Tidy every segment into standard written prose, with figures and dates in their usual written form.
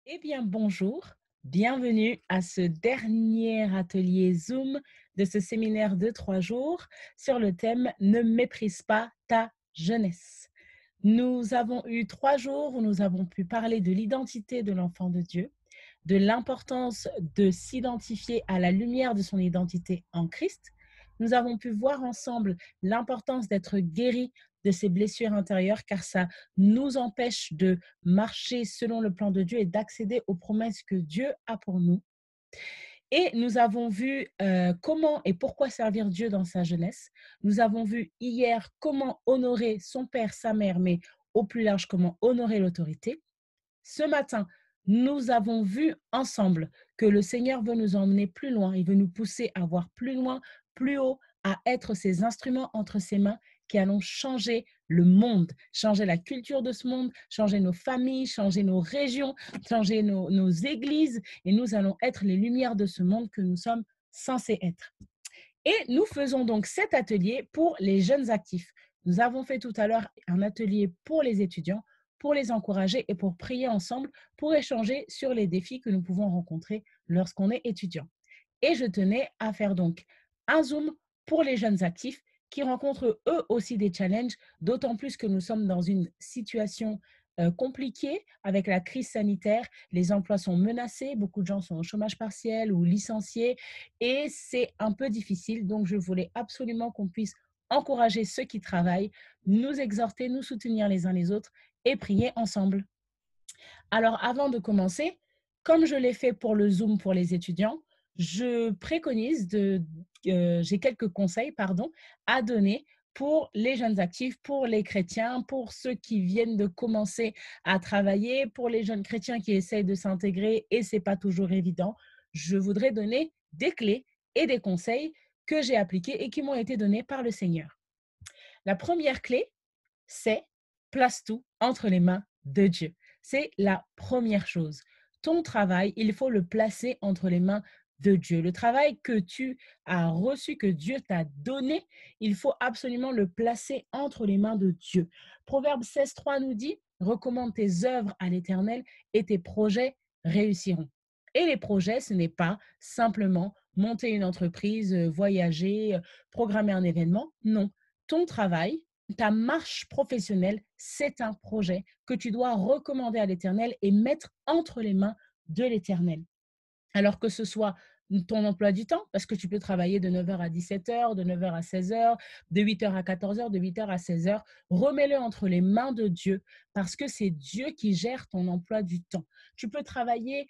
Eh bien, bonjour, bienvenue à ce dernier atelier Zoom de ce séminaire de 3 jours sur le thème Ne méprise pas ta jeunesse. Nous avons eu 3 jours où nous avons pu parler de l'identité de l'enfant de Dieu, de l'importance de s'identifier à la lumière de son identité en Christ. Nous avons pu voir ensemble l'importance d'être guéri de ses blessures intérieures car ça nous empêche de marcher selon le plan de Dieu et d'accéder aux promesses que Dieu a pour nous. Et nous avons vu comment et pourquoi servir Dieu dans sa jeunesse. Nous avons vu hier comment honorer son père, sa mère, mais au plus large, comment honorer l'autorité. Ce matin, nous avons vu ensemble que le Seigneur veut nous emmener plus loin. Il veut nous pousser à voir plus loin, plus haut, à être ces instruments entre ses mains qui allons changer le monde, changer la culture de ce monde, changer nos familles, changer nos régions, changer nos églises. Et nous allons être les lumières de ce monde que nous sommes censés être. Et nous faisons donc cet atelier pour les jeunes actifs. Nous avons fait tout à l'heure un atelier pour les étudiants, pour les encourager et pour prier ensemble, pour échanger sur les défis que nous pouvons rencontrer lorsqu'on est étudiant. Et je tenais à faire donc un Zoom pour les jeunes actifs qui rencontrent eux aussi des challenges, d'autant plus que nous sommes dans une situation compliquée avec la crise sanitaire. Les emplois sont menacés, beaucoup de gens sont au chômage partiel ou licenciés et c'est un peu difficile. Donc, je voulais absolument qu'on puisse encourager ceux qui travaillent, nous exhorter, nous soutenir les uns les autres et prier ensemble. Alors, avant de commencer, comme je l'ai fait pour le Zoom pour les étudiants, je préconise j'ai quelques conseils, pardon, à donner pour les jeunes actifs, pour les chrétiens, pour ceux qui viennent de commencer à travailler, pour les jeunes chrétiens qui essayent de s'intégrer et c'est pas toujours évident. Je voudrais donner des clés et des conseils que j'ai appliqués et qui m'ont été donnés par le Seigneur. La première clé, c'est place tout entre les mains de Dieu. C'est la première chose. Ton travail, il faut le placer entre les mains de Dieu. Le travail que tu as reçu, que Dieu t'a donné, il faut absolument le placer entre les mains de Dieu. Proverbe 16.3 nous dit, recommande tes œuvres à l'Éternel et tes projets réussiront. Et les projets, ce n'est pas simplement monter une entreprise, voyager, programmer un événement. Non, ton travail, ta marche professionnelle, c'est un projet que tu dois recommander à l'Éternel et mettre entre les mains de l'Éternel. Alors que ce soit ton emploi du temps, parce que tu peux travailler de 9 heures à 17 heures, de 9 heures à 16 heures, de 8 heures à 14 heures, de 8 heures à 16 heures, remets-le entre les mains de Dieu, parce que c'est Dieu qui gère ton emploi du temps. Tu peux travailler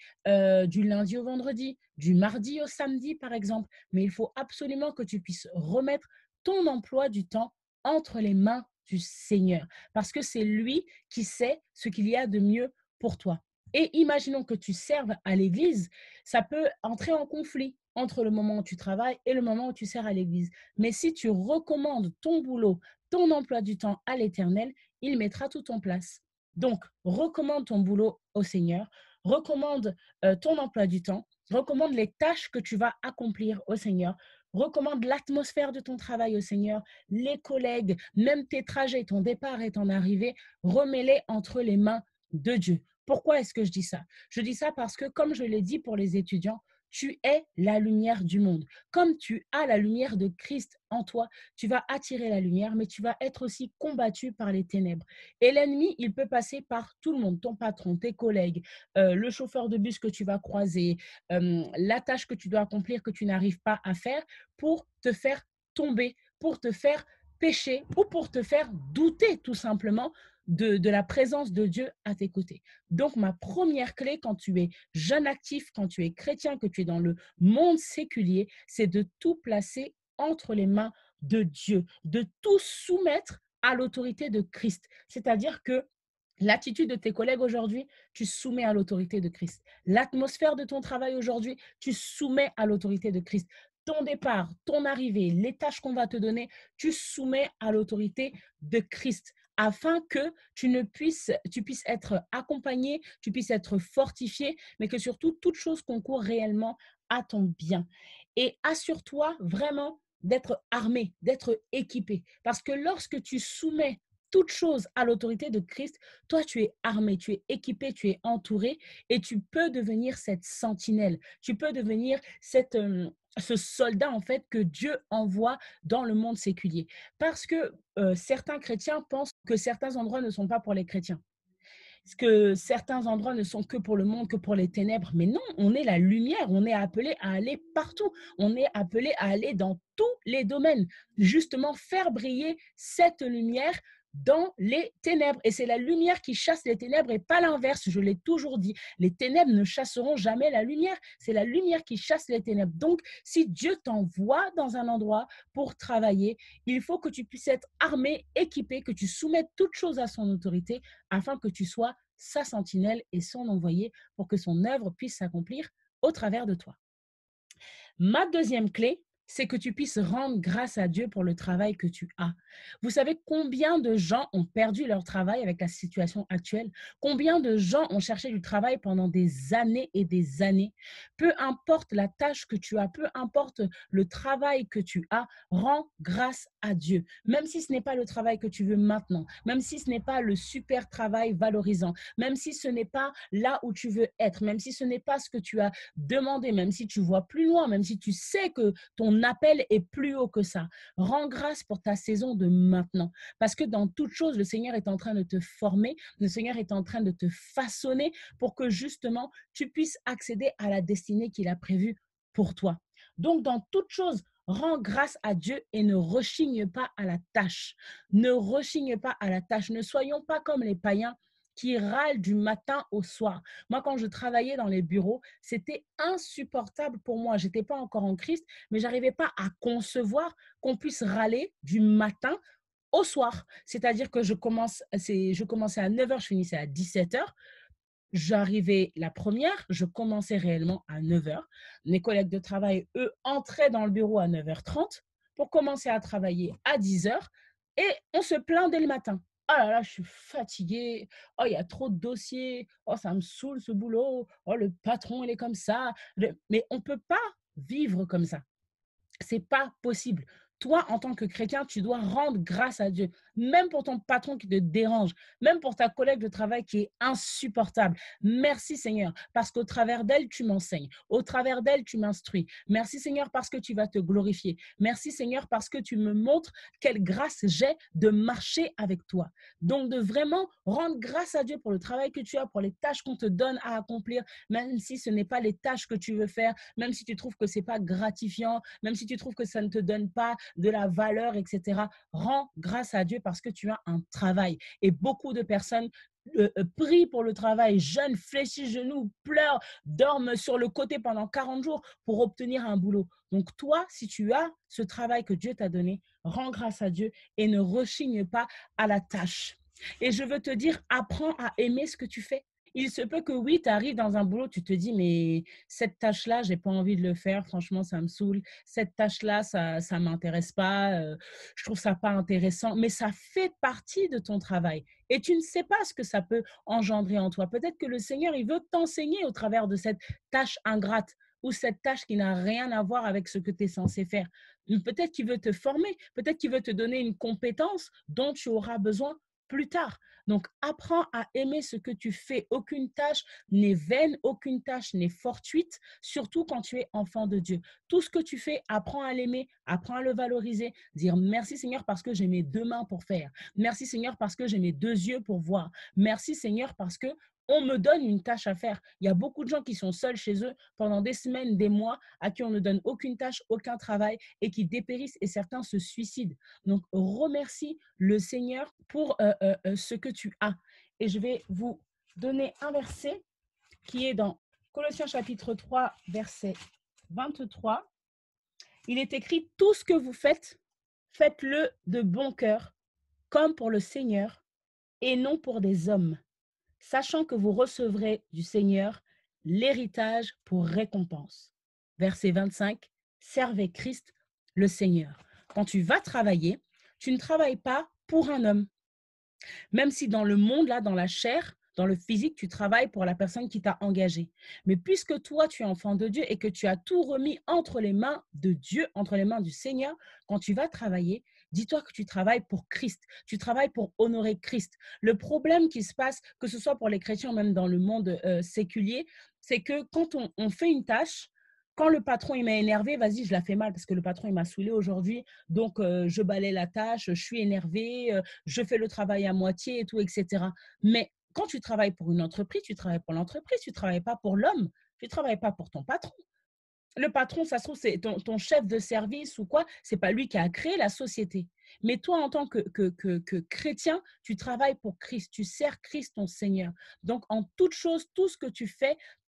du lundi au vendredi, du mardi au samedi, par exemple, mais il faut absolument que tu puisses remettre ton emploi du temps entre les mains du Seigneur, parce que c'est lui qui sait ce qu'il y a de mieux pour toi. Et imaginons que tu serves à l'église, ça peut entrer en conflit entre le moment où tu travailles et le moment où tu sers à l'église. Mais si tu recommandes ton boulot, ton emploi du temps à l'Éternel, il mettra tout en place. Donc, recommande ton boulot au Seigneur, recommande ton emploi du temps, recommande les tâches que tu vas accomplir au Seigneur, recommande l'atmosphère de ton travail au Seigneur, les collègues, même tes trajets, ton départ et ton arrivée, remets-les entre les mains de Dieu. Pourquoi est-ce que je dis ça? Je dis ça parce que, comme je l'ai dit pour les étudiants, tu es la lumière du monde. Comme tu as la lumière de Christ en toi, tu vas attirer la lumière, mais tu vas être aussi combattu par les ténèbres. Et l'ennemi, il peut passer par tout le monde, ton patron, tes collègues, le chauffeur de bus que tu vas croiser, la tâche que tu dois accomplir que tu n'arrives pas à faire pour te faire tomber, pour te faire pécher ou pour te faire douter tout simplement de la présence de Dieu à tes côtés. Donc, ma première clé quand tu es jeune actif, quand tu es chrétien, que tu es dans le monde séculier, c'est de tout placer entre les mains de Dieu, de tout soumettre à l'autorité de Christ. C'est-à-dire que l'attitude de tes collègues aujourd'hui, tu soumets à l'autorité de Christ. L'atmosphère de ton travail aujourd'hui, tu soumets à l'autorité de Christ. Ton départ, ton arrivée, les tâches qu'on va te donner, tu soumets à l'autorité de Christ afin que tu puisses être accompagné, tu puisses être fortifié, mais que surtout, toute chose concourt réellement à ton bien. Et assure-toi vraiment d'être armé, d'être équipé. Parce que lorsque tu soumets toute chose à l'autorité de Christ, toi, tu es armé, tu es équipé, tu es entouré et tu peux devenir cette sentinelle. Tu peux devenir ce soldat, en fait, que Dieu envoie dans le monde séculier. Parce que certains chrétiens pensent que certains endroits ne sont pas pour les chrétiens, que certains endroits ne sont que pour le monde, que pour les ténèbres. Mais non, on est la lumière, on est appelé à aller partout, on est appelé à aller dans tous les domaines, justement faire briller cette lumière dans les ténèbres. Et c'est la lumière qui chasse les ténèbres et pas l'inverse, je l'ai toujours dit. Les ténèbres ne chasseront jamais la lumière, c'est la lumière qui chasse les ténèbres. Donc, si Dieu t'envoie dans un endroit pour travailler, il faut que tu puisses être armé, équipé, que tu soumettes toute chose à son autorité afin que tu sois sa sentinelle et son envoyé pour que son œuvre puisse s'accomplir au travers de toi. Ma deuxième clé, c'est que tu puisses rendre grâce à Dieu pour le travail que tu as. Vous savez combien de gens ont perdu leur travail avec la situation actuelle? Combien de gens ont cherché du travail pendant des années et des années? Peu importe la tâche que tu as, peu importe le travail que tu as, rends grâce à Dieu. Même si ce n'est pas le travail que tu veux maintenant, même si ce n'est pas le super travail valorisant, même si ce n'est pas là où tu veux être, même si ce n'est pas ce que tu as demandé, même si tu vois plus loin, même si tu sais que ton appel est plus haut que ça. Rends grâce pour ta saison de maintenant. Parce que dans toute chose, le Seigneur est en train de te former, le Seigneur est en train de te façonner pour que justement tu puisses accéder à la destinée qu'il a prévue pour toi. Donc, dans toute chose, rends grâce à Dieu et ne rechigne pas à la tâche. Ne rechigne pas à la tâche. Ne soyons pas comme les païens qui râlent du matin au soir. Moi, quand je travaillais dans les bureaux, c'était insupportable pour moi. Je n'étais pas encore en Christ, mais je n'arrivais pas à concevoir qu'on puisse râler du matin au soir. C'est-à-dire que je commençais à 9 heures, je finissais à 17 heures. J'arrivais la première, je commençais réellement à 9 heures. Mes collègues de travail, eux, entraient dans le bureau à 9h30 pour commencer à travailler à 10 heures et on se plaint dès le matin. Oh là là, je suis fatiguée. Oh, il y a trop de dossiers. Oh, ça me saoule ce boulot. Oh, le patron, il est comme ça. Mais on ne peut pas vivre comme ça. C'est pas possible. Toi, en tant que chrétien, tu dois rendre grâce à Dieu, même pour ton patron qui te dérange, même pour ta collègue de travail qui est insupportable. Merci Seigneur, parce qu'au travers d'elle, tu m'enseignes. Au travers d'elle, tu m'instruis. Merci Seigneur, parce que tu vas te glorifier. Merci Seigneur, parce que tu me montres quelle grâce j'ai de marcher avec toi. Donc, de vraiment rendre grâce à Dieu pour le travail que tu as, pour les tâches qu'on te donne à accomplir, même si ce n'est pas les tâches que tu veux faire, même si tu trouves que ce n'est pas gratifiant, même si tu trouves que ça ne te donne pas de la valeur, etc. Rends grâce à Dieu parce que tu as un travail. Et beaucoup de personnes prient pour le travail, jeûnent, fléchissent genoux, pleurent, dorment sur le côté pendant 40 jours pour obtenir un boulot. Donc toi, si tu as ce travail que Dieu t'a donné, rends grâce à Dieu et ne rechigne pas à la tâche. Et je veux te dire, apprends à aimer ce que tu fais. Il se peut que oui, tu arrives dans un boulot, tu te dis, mais cette tâche-là, j'ai pas envie de le faire, franchement, ça me saoule. Cette tâche-là, ça m'intéresse pas, je trouve ça pas intéressant, mais ça fait partie de ton travail. Et tu ne sais pas ce que ça peut engendrer en toi. Peut-être que le Seigneur, il veut t'enseigner au travers de cette tâche ingrate ou cette tâche qui n'a rien à voir avec ce que tu es censé faire. Peut-être qu'il veut te former, peut-être qu'il veut te donner une compétence dont tu auras besoin plus tard. Donc, apprends à aimer ce que tu fais. Aucune tâche n'est vaine, aucune tâche n'est fortuite, surtout quand tu es enfant de Dieu. Tout ce que tu fais, apprends à l'aimer, apprends à le valoriser. Dire merci Seigneur parce que j'ai mes deux mains pour faire. Merci Seigneur parce que j'ai mes deux yeux pour voir. Merci Seigneur parce que on me donne une tâche à faire. Il y a beaucoup de gens qui sont seuls chez eux pendant des semaines, des mois, à qui on ne donne aucune tâche, aucun travail et qui dépérissent et certains se suicident. Donc, remercie le Seigneur pour ce que tu as. Et je vais vous donner un verset qui est dans Colossiens chapitre 3, verset 23. Il est écrit, tout ce que vous faites, faites-le de bon cœur, comme pour le Seigneur et non pour des hommes, sachant que vous recevrez du Seigneur l'héritage pour récompense. Verset 25, servez Christ le Seigneur. Quand tu vas travailler, tu ne travailles pas pour un homme. Même si dans le monde, là, dans la chair, dans le physique, tu travailles pour la personne qui t'a engagé. Mais puisque toi, tu es enfant de Dieu et que tu as tout remis entre les mains de Dieu, entre les mains du Seigneur, quand tu vas travailler, dis-toi que tu travailles pour Christ, tu travailles pour honorer Christ. Le problème qui se passe, que ce soit pour les chrétiens ou même dans le monde séculier, c'est que quand on fait une tâche, quand le patron il m'a énervé, vas-y, je la fais mal parce que le patron il m'a saoulé aujourd'hui, donc je balaie la tâche, je suis énervé, je fais le travail à moitié et tout, etc. Mais quand tu travailles pour une entreprise, tu travailles pour l'entreprise, tu ne travailles pas pour l'homme, tu ne travailles pas pour ton patron. Le patron, ça se trouve, c'est ton chef de service ou quoi, c'est pas lui qui a créé la société. Mais toi, en tant que chrétien, tu travailles pour Christ, tu sers Christ, ton Seigneur. Donc, en toute chose, tout ce que tu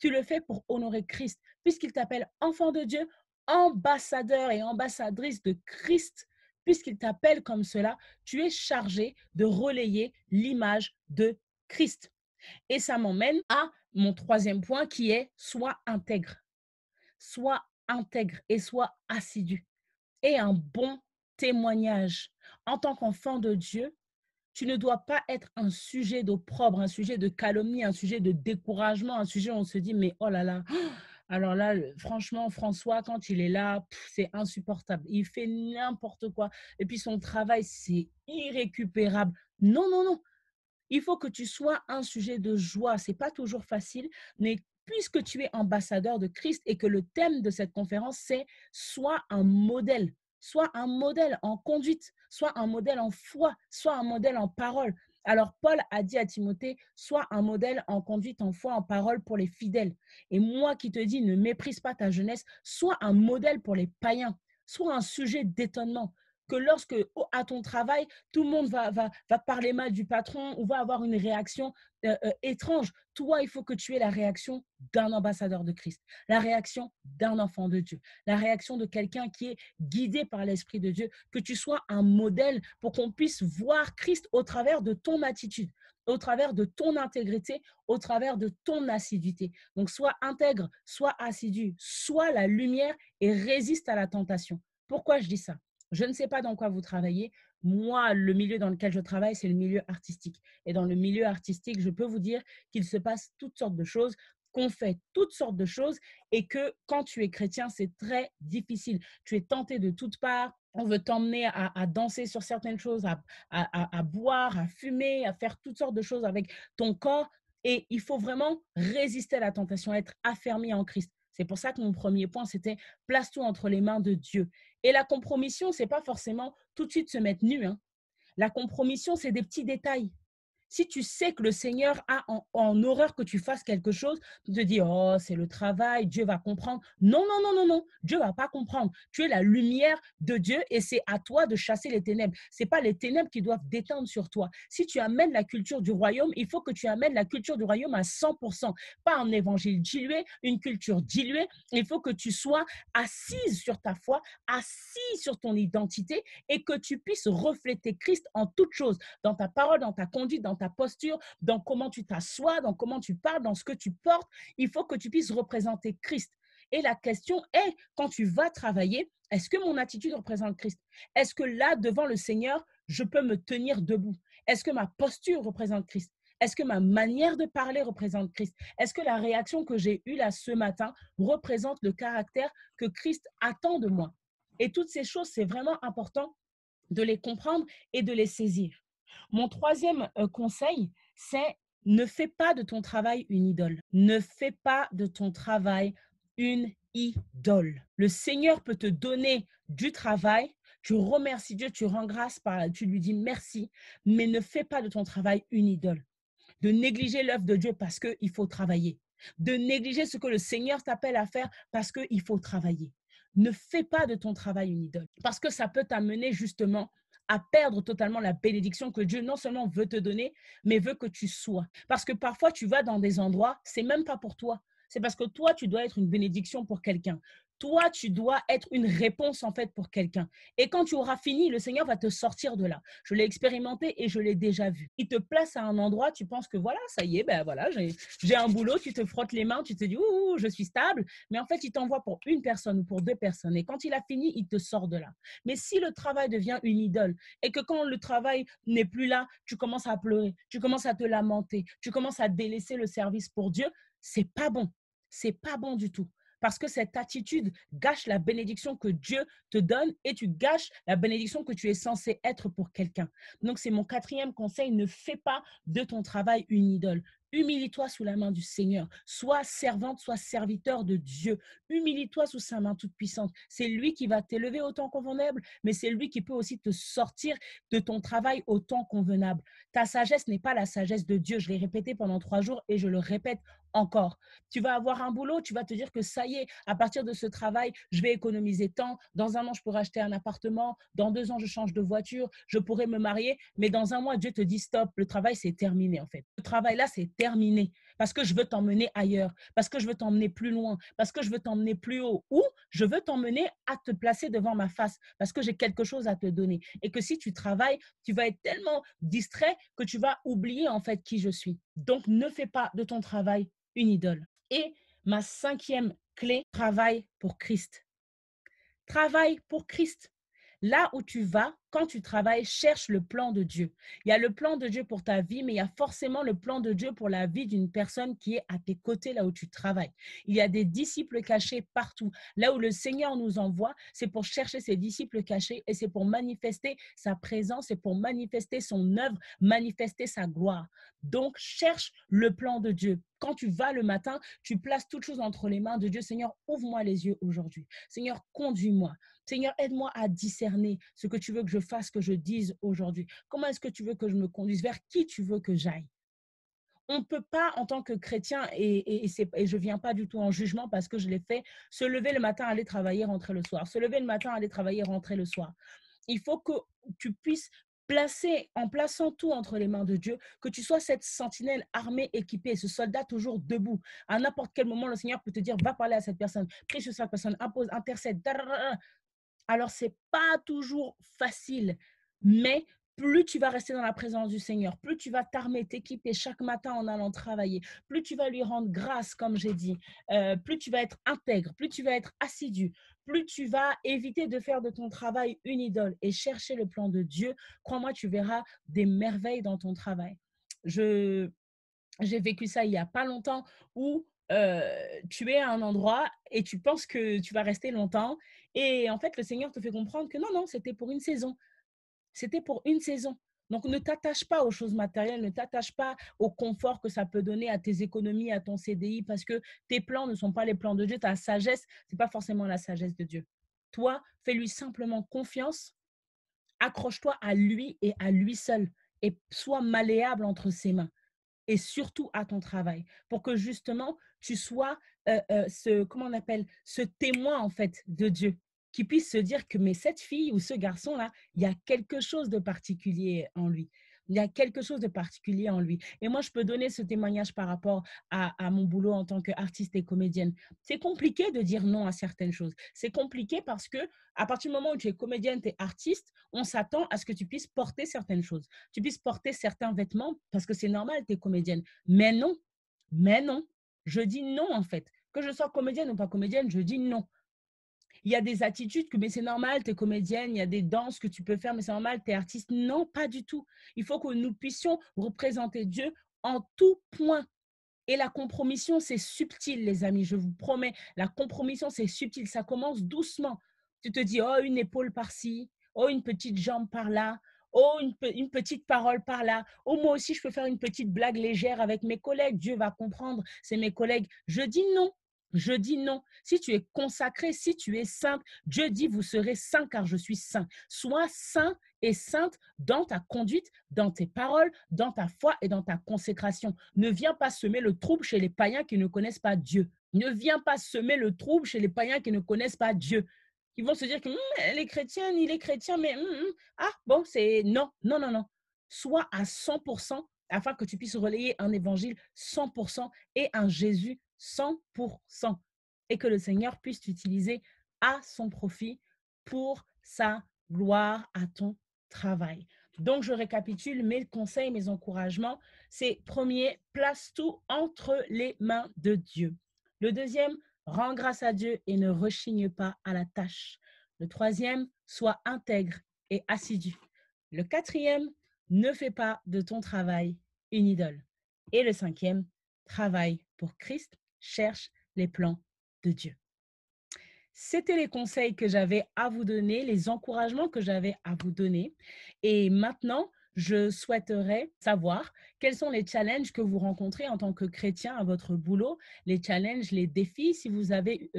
le fais pour honorer Christ, puisqu'il t'appelle enfant de Dieu, ambassadeur et ambassadrice de Christ, puisqu'il t'appelle comme cela, tu es chargé de relayer l'image de Christ. Et ça m'emmène à mon troisième point qui est sois intègre. Sois intègre et sois assidu. Et un bon témoignage. En tant qu'enfant de Dieu, tu ne dois pas être un sujet d'opprobre, un sujet de calomnie, un sujet de découragement, un sujet où on se dit, mais oh là là, alors là, franchement, François, quand il est là, c'est insupportable. Il fait n'importe quoi. Et puis son travail, c'est irrécupérable. Non, non, non. Il faut que tu sois un sujet de joie. Ce n'est pas toujours facile, mais puisque tu es ambassadeur de Christ et que le thème de cette conférence, c'est sois un modèle. Sois un modèle en conduite, sois un modèle en foi, sois un modèle en parole. Alors Paul a dit à Timothée, sois un modèle en conduite, en foi, en parole pour les fidèles. Et moi qui te dis, ne méprise pas ta jeunesse, sois un modèle pour les païens, sois un sujet d'étonnement. Que lorsque à ton travail, tout le monde va parler mal du patron ou va avoir une réaction étrange. Toi, il faut que tu aies la réaction d'un ambassadeur de Christ, la réaction d'un enfant de Dieu, la réaction de quelqu'un qui est guidé par l'Esprit de Dieu, que tu sois un modèle pour qu'on puisse voir Christ au travers de ton attitude, au travers de ton intégrité, au travers de ton assiduité. Donc, sois intègre, sois assidu, sois la lumière et résiste à la tentation. Pourquoi je dis ça? Je ne sais pas dans quoi vous travaillez. Moi, le milieu dans lequel je travaille, c'est le milieu artistique. Et dans le milieu artistique, je peux vous dire qu'il se passe toutes sortes de choses, qu'on fait toutes sortes de choses et que quand tu es chrétien, c'est très difficile. Tu es tenté de toutes parts. On veut t'emmener à danser sur certaines choses, à boire, à fumer, à faire toutes sortes de choses avec ton corps. Et il faut vraiment résister à la tentation, être affermi en Christ. C'est pour ça que mon premier point, c'était place tout entre les mains de Dieu. Et la compromission, ce n'est pas forcément tout de suite se mettre nu, hein. La compromission, c'est des petits détails. Si tu sais que le Seigneur a en horreur que tu fasses quelque chose, tu te dis, oh, c'est le travail, Dieu va comprendre. Non, non, non, non, non, Dieu va pas comprendre. Tu es la lumière de Dieu et c'est à toi de chasser les ténèbres. Ce n'est pas les ténèbres qui doivent déteindre sur toi. Si tu amènes la culture du royaume, il faut que tu amènes la culture du royaume à 100%. Pas un évangile dilué, une culture diluée. Il faut que tu sois assise sur ta foi, assis sur ton identité et que tu puisses refléter Christ en toutes choses, dans ta parole, dans ta conduite, dans ta posture, dans comment tu t'assois, dans comment tu parles, dans ce que tu portes. Il faut que tu puisses représenter Christ. Et la question est, quand tu vas travailler, est-ce que mon attitude représente Christ? Est-ce que là, devant le Seigneur, je peux me tenir debout? Est-ce que ma posture représente Christ? Est-ce que ma manière de parler représente Christ? Est-ce que la réaction que j'ai eue là ce matin représente le caractère que Christ attend de moi? Et toutes ces choses, c'est vraiment important de les comprendre et de les saisir. Mon troisième conseil, c'est ne fais pas de ton travail une idole. Ne fais pas de ton travail une idole. Le Seigneur peut te donner du travail, tu remercies Dieu, tu rends grâce, tu lui dis merci, mais ne fais pas de ton travail une idole. De négliger l'œuvre de Dieu parce qu'il faut travailler. De négliger ce que le Seigneur t'appelle à faire parce qu'il faut travailler. Ne fais pas de ton travail une idole parce que ça peut t'amener justement à perdre totalement la bénédiction que Dieu non seulement veut te donner, mais veut que tu sois. Parce que parfois, tu vas dans des endroits, c'est même pas pour toi. C'est parce que toi, tu dois être une bénédiction pour quelqu'un. Toi, tu dois être une réponse en fait pour quelqu'un. Et quand tu auras fini, le Seigneur va te sortir de là. Je l'ai expérimenté et je l'ai déjà vu. Il te place à un endroit, tu penses que voilà, ça y est, ben voilà, j'ai un boulot, tu te frottes les mains, tu te dis, ouh, je suis stable. Mais en fait, il t'envoie pour une personne ou pour deux personnes. Et quand il a fini, il te sort de là. Mais si le travail devient une idole et que quand le travail n'est plus là, tu commences à pleurer, tu commences à te lamenter, tu commences à délaisser le service pour Dieu, c'est pas bon. C'est pas bon du tout. parce que cette attitude gâche la bénédiction que Dieu te donne et tu gâches la bénédiction que tu es censé être pour quelqu'un. Donc, c'est mon quatrième conseil, ne fais pas de ton travail une idole. Humilie-toi sous la main du Seigneur. Sois servante, sois serviteur de Dieu. Humilie-toi sous sa main toute puissante. C'est lui qui va t'élever au temps convenable, mais c'est lui qui peut aussi te sortir de ton travail au temps convenable. Ta sagesse n'est pas la sagesse de Dieu. Je l'ai répété pendant 3 jours et je le répète encore. Tu vas avoir un boulot, tu vas te dire que ça y est, à partir de ce travail, je vais économiser tant. Dans un an, je pourrai acheter un appartement. Dans 2 ans, je change de voiture. Je pourrai me marier. Mais dans un mois, Dieu te dit stop. Le travail, c'est terminé en fait. Le travail là, c'est terminé parce que je veux t'emmener ailleurs, parce que je veux t'emmener plus loin, parce que je veux t'emmener plus haut ou je veux t'emmener à te placer devant ma face parce que j'ai quelque chose à te donner. Et que si tu travailles, tu vas être tellement distrait que tu vas oublier en fait qui je suis. Donc, ne fais pas de ton travail une idole. Et ma cinquième clé, travaille pour Christ. Travaille pour Christ. Là où tu vas, quand tu travailles, cherche le plan de Dieu. Il y a le plan de Dieu pour ta vie, mais il y a forcément le plan de Dieu pour la vie d'une personne qui est à tes côtés là où tu travailles. Il y a des disciples cachés partout. Là où le Seigneur nous envoie, c'est pour chercher ses disciples cachés et c'est pour manifester sa présence, c'est pour manifester son œuvre, manifester sa gloire. Donc, cherche le plan de Dieu. Quand tu vas le matin, tu places toutes choses entre les mains de Dieu. Seigneur, ouvre-moi les yeux aujourd'hui. Seigneur, conduis-moi. Seigneur, aide-moi à discerner ce que tu veux que je fasse, que je dise aujourd'hui. Comment est-ce que tu veux que je me conduise? Vers qui tu veux que j'aille? On ne peut pas, en tant que chrétien, et je ne viens pas du tout en jugement parce que je l'ai fait, se lever le matin, aller travailler, rentrer le soir. Se lever le matin, aller travailler, rentrer le soir. Il faut que tu puisses placer, en plaçant tout entre les mains de Dieu, que tu sois cette sentinelle armée, équipée, ce soldat toujours debout. À n'importe quel moment, le Seigneur peut te dire, va parler à cette personne, prie sur cette personne, impose, intercède. Alors, ce n'est pas toujours facile, mais plus tu vas rester dans la présence du Seigneur, plus tu vas t'armer, t'équiper chaque matin en allant travailler, plus tu vas lui rendre grâce, comme j'ai dit, plus tu vas être intègre, plus tu vas être assidu, plus tu vas éviter de faire de ton travail une idole et chercher le plan de Dieu. Crois-moi, tu verras des merveilles dans ton travail. Je j'ai vécu ça il y a pas longtemps où, tu es à un endroit et tu penses que tu vas rester longtemps et en fait, le Seigneur te fait comprendre que non, non, c'était pour une saison. C'était pour une saison. Donc ne t'attache pas aux choses matérielles, ne t'attache pas au confort que ça peut donner à tes économies, à ton CDI parce que tes plans ne sont pas les plans de Dieu. Ta sagesse, c'est pas forcément la sagesse de Dieu. Toi, fais-lui simplement confiance, accroche-toi à lui et à lui seul et sois malléable entre ses mains et surtout à ton travail, pour que justement tu sois comment on appelle, ce témoin en fait de Dieu, qui puisse se dire que mais cette fille ou ce garçon-là, il y a quelque chose de particulier en lui. Il y a quelque chose de particulier en lui. Et moi, je peux donner ce témoignage par rapport à mon boulot en tant qu'artiste et comédienne. C'est compliqué de dire non à certaines choses. C'est compliqué parce que à partir du moment où tu es comédienne, tu es artiste, on s'attend à ce que tu puisses porter certaines choses, tu puisses porter certains vêtements parce que c'est normal, tu es comédienne. Mais non, je dis non en fait. Que je sois comédienne ou pas comédienne, je dis non. Il y a des attitudes que, mais c'est normal, tu es comédienne, il y a des danses que tu peux faire, mais c'est normal, tu es artiste. Non, pas du tout. Il faut que nous puissions représenter Dieu en tout point. Et la compromission, c'est subtil, les amis, je vous promets. La compromission, c'est subtil. Ça commence doucement. Tu te dis, oh, une épaule par-ci, oh, une petite jambe par-là, oh, une petite parole par-là. Oh, moi aussi, je peux faire une petite blague légère avec mes collègues. Dieu va comprendre, c'est mes collègues. Je dis non. Je dis non. Si tu es consacré, si tu es sainte, Dieu dit, vous serez saint car je suis saint. Sois saint et sainte dans ta conduite, dans tes paroles, dans ta foi et dans ta consécration. Ne viens pas semer le trouble chez les païens qui ne connaissent pas Dieu. Ne viens pas semer le trouble chez les païens qui ne connaissent pas Dieu. Ils vont se dire que elle est chrétienne, il est chrétien, mais ah bon, c'est non, non, non, non. Sois à 100% afin que tu puisses relayer un évangile 100% et un Jésus 100% et que le Seigneur puisse t'utiliser à son profit pour sa gloire à ton travail. Donc, je récapitule mes conseils, mes encouragements. C'est premier, place tout entre les mains de Dieu. Le deuxième, rends grâce à Dieu et ne rechigne pas à la tâche. Le troisième, sois intègre et assidu. Le quatrième, ne fais pas de ton travail une idole. Et le cinquième, travaille pour Christ, cherche les plans de Dieu. C'était les conseils que j'avais à vous donner, les encouragements que j'avais à vous donner. Et maintenant, je souhaiterais savoir quels sont les challenges que vous rencontrez en tant que chrétien à votre boulot, les challenges, les défis, si vous avez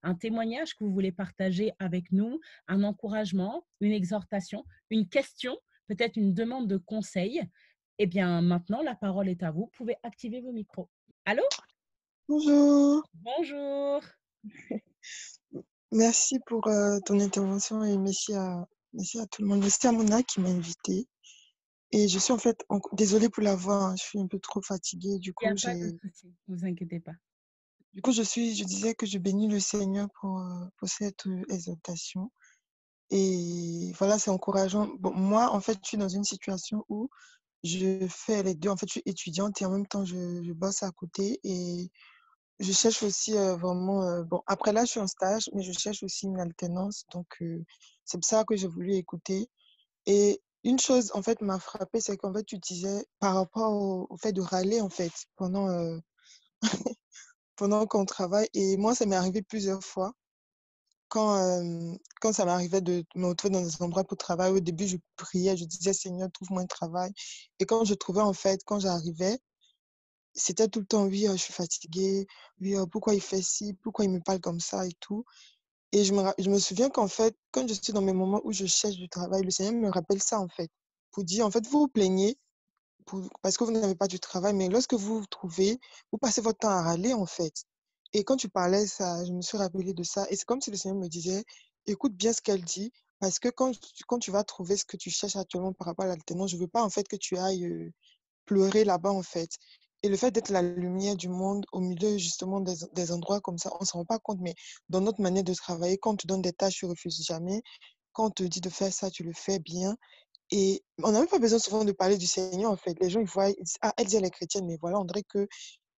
un témoignage que vous voulez partager avec nous, un encouragement, une exhortation, une question, peut-être une demande de conseil. Eh bien, maintenant, la parole est à vous. Vous pouvez activer vos micros. Allô? Bonjour, Bonjour. merci pour ton intervention et merci à tout le monde. Merci à Mona qui m'a invitée. Et je suis en fait, désolée pour la voix, hein, je suis un peu trop fatiguée. Il n'y a pas de souci, ne vous inquiétez pas. Je disais que je bénis le Seigneur pour cette exhortation. Et voilà, c'est encourageant. Bon, moi, en fait, je suis dans une situation où je fais les deux. En fait, je suis étudiante et en même temps, je bosse à côté. Et je cherche aussi vraiment, bon, après là, je suis en stage, mais je cherche aussi une alternance. Donc, c'est pour ça que j'ai voulu écouter. Et une chose, en fait, m'a frappée, c'est qu'en fait, tu disais par rapport au fait de râler, en fait, pendant qu'on travaille. Et moi, ça m'est arrivé plusieurs fois. Quand ça m'arrivait de me retrouver dans des endroits pour travailler, au début, je priais, je disais, Seigneur, trouve-moi un travail. Et quand je trouvais, en fait, quand j'arrivais, c'était tout le temps, oui, je suis fatiguée, oui, pourquoi il fait ci, pourquoi il me parle comme ça et tout. Et je me souviens qu'en fait, quand je suis dans mes moments où je cherche du travail, le Seigneur me rappelle ça, en fait, pour dire, en fait, vous vous plaignez parce que vous n'avez pas du travail, mais lorsque vous vous trouvez, vous passez votre temps à râler, en fait. Et quand tu parlais ça, je me suis rappelée de ça. Et c'est comme si le Seigneur me disait, écoute bien ce qu'elle dit, parce que quand tu vas trouver ce que tu cherches actuellement par rapport à l'alternance, je veux pas, en fait, que tu ailles pleurer là-bas, en fait. Et le fait d'être la lumière du monde au milieu, justement, des endroits comme ça, on ne s'en rend pas compte, mais dans notre manière de travailler, quand on te donne des tâches, tu refuses jamais. Quand on te dit de faire ça, tu le fais bien. Et on n'a même pas besoin souvent de parler du Seigneur, en fait. Les gens, ils voient, ils disent, ah, elle dit, elle est chrétienne, mais voilà, on dirait que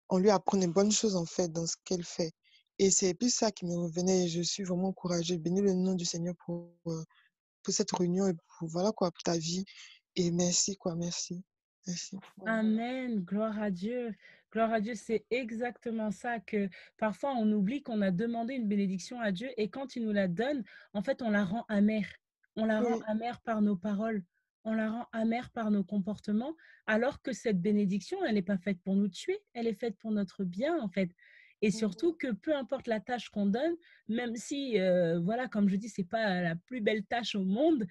on lui apprend des bonnes choses, en fait, dans ce qu'elle fait. Et c'est plus ça qui me revenait. Et je suis vraiment encouragée. Bénis le nom du Seigneur pour cette réunion et pour, voilà, quoi, pour ta vie. Et merci, quoi, merci. Merci. Amen, gloire à Dieu. Gloire à Dieu, c'est exactement ça que parfois on oublie qu'on a demandé une bénédiction à Dieu et quand il nous la donne, en fait, on la rend amère. On la rend Oui. amère par nos paroles, on la rend amère par nos comportements, alors que cette bénédiction, elle n'est pas faite pour nous tuer, elle est faite pour notre bien, en fait. Et surtout que peu importe la tâche qu'on donne, même si, voilà, comme je dis, c'est pas la plus belle tâche au monde,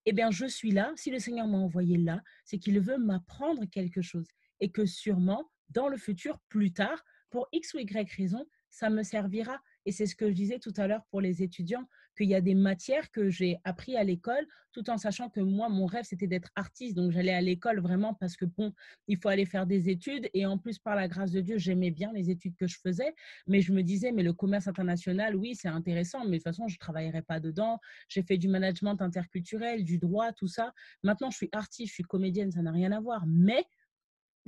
eh bien, je suis là. Si le Seigneur m'a envoyé là, c'est qu'il veut m'apprendre quelque chose et que sûrement, dans le futur, plus tard, pour X ou Y raison, ça me servira. Et c'est ce que je disais tout à l'heure pour les étudiants, qu'il y a des matières que j'ai appris à l'école, tout en sachant que moi, mon rêve, c'était d'être artiste. Donc, j'allais à l'école vraiment parce que, bon, il faut aller faire des études. Et en plus, par la grâce de Dieu, j'aimais bien les études que je faisais. Mais je me disais, mais le commerce international, oui, c'est intéressant, mais de toute façon, je ne travaillerai pas dedans. J'ai fait du management interculturel, du droit, tout ça. Maintenant, je suis artiste, je suis comédienne, ça n'a rien à voir. Mais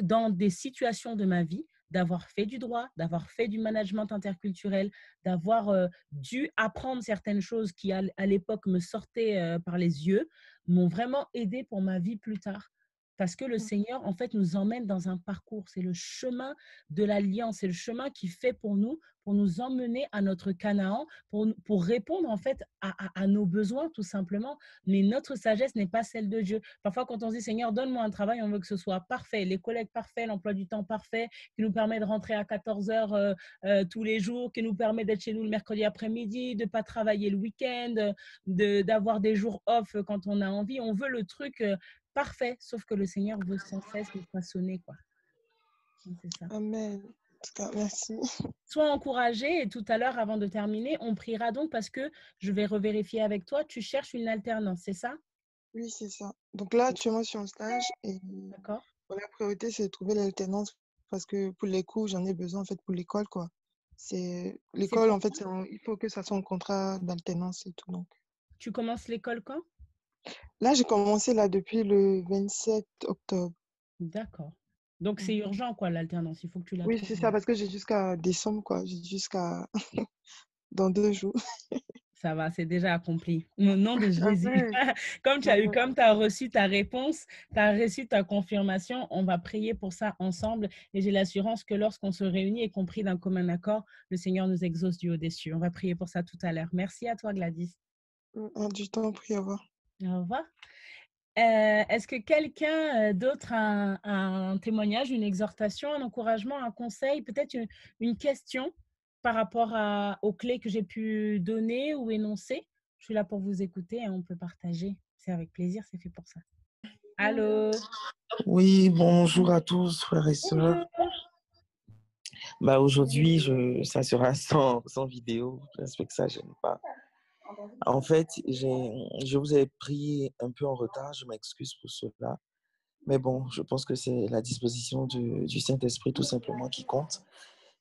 dans des situations de ma vie, d'avoir fait du droit, d'avoir fait du management interculturel, d'avoir dû apprendre certaines choses qui, à l'époque, me sortaient par les yeux, m'ont vraiment aidé pour ma vie plus tard. Parce que le Seigneur, en fait, nous emmène dans un parcours. C'est le chemin de l'alliance. C'est le chemin qui fait pour nous emmener à notre Canaan, pour répondre, en fait, à nos besoins, tout simplement. Mais notre sagesse n'est pas celle de Dieu. Parfois, quand on se dit Seigneur, donne-moi un travail, on veut que ce soit parfait, les collègues parfaits, l'emploi du temps parfait, qui nous permet de rentrer à 14 heures tous les jours, qui nous permet d'être chez nous le mercredi après-midi, de ne pas travailler le week-end, d'avoir des jours off quand on a envie. On veut le truc parfait, sauf que le Seigneur veut sans cesse nous façonner, quoi. Donc, c'est ça. Amen. En tout cas, merci. Sois encouragé et tout à l'heure, avant de terminer, on priera donc parce que je vais revérifier avec toi. Tu cherches une alternance, c'est ça? Oui, c'est ça. Donc là, actuellement, je suis en stage et D'accord. bon, la priorité, c'est de trouver l'alternance parce que pour les cours, j'en ai besoin en fait pour l'école, quoi. C'est C'est l'école, pour en fait, il faut que ça soit un contrat d'alternance et tout. Donc Tu commences l'école quand? là, j'ai commencé là depuis le 27 octobre. D'accord. Donc c'est Mm. urgent quoi l'alternance, il faut que tu la Oui, trouves. c'est ça, parce que j'ai jusqu'à décembre, quoi. J'ai jusqu'à dans 2 jours. Ça va, c'est déjà accompli. Au nom de Jésus. Amen. Comme tu Amen. as reçu ta réponse, tu as reçu ta confirmation, on va prier pour ça ensemble. Et j'ai l'assurance que lorsqu'on se réunit et qu'on prie d'un commun accord, le Seigneur nous exauce du haut des cieux. On va prier pour ça tout à l'heure. Merci à toi, Gladys. Du temps pris, au revoir. Au revoir. Est-ce que quelqu'un d'autre a un témoignage, une exhortation, un encouragement, un conseil, peut-être une question par rapport aux clés que j'ai pu donner ou énoncer? Je suis là pour vous écouter et on peut partager. C'est avec plaisir, c'est fait pour ça. Allô? Oui, bonjour à tous, frères et sœurs. Bonjour. Aujourd'hui, ça sera sans vidéo. J'espère que ça ne gêne pas. En fait, je vous ai pris un peu en retard. Je m'excuse pour cela. Mais bon, je pense que c'est la disposition du Saint-Esprit tout simplement qui compte.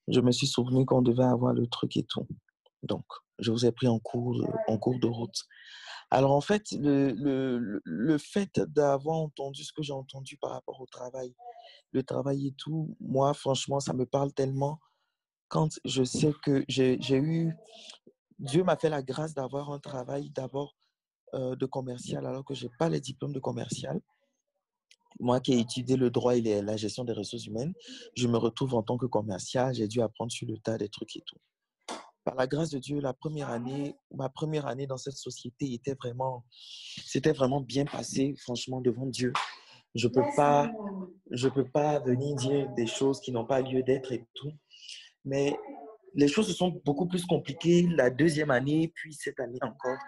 Je me suis souvenu qu'on devait avoir le truc et tout. Donc, je vous ai pris en cours de route. Alors, en fait, le fait d'avoir entendu ce que j'ai entendu par rapport au travail, le travail et tout, moi, franchement, ça me parle tellement quand je sais que Dieu m'a fait la grâce d'avoir un travail d'abord de commercial alors que je n'ai pas les diplômes de commercial. Moi qui ai étudié le droit et la gestion des ressources humaines, je me retrouve en tant que commercial, j'ai dû apprendre sur le tas des trucs et tout. Par la grâce de Dieu, ma première année dans cette société c'était vraiment bien passé, franchement, devant Dieu. Je peux pas venir dire des choses qui n'ont pas lieu d'être et tout. Mais les choses se sont beaucoup plus compliquées la deuxième année, puis cette année encore,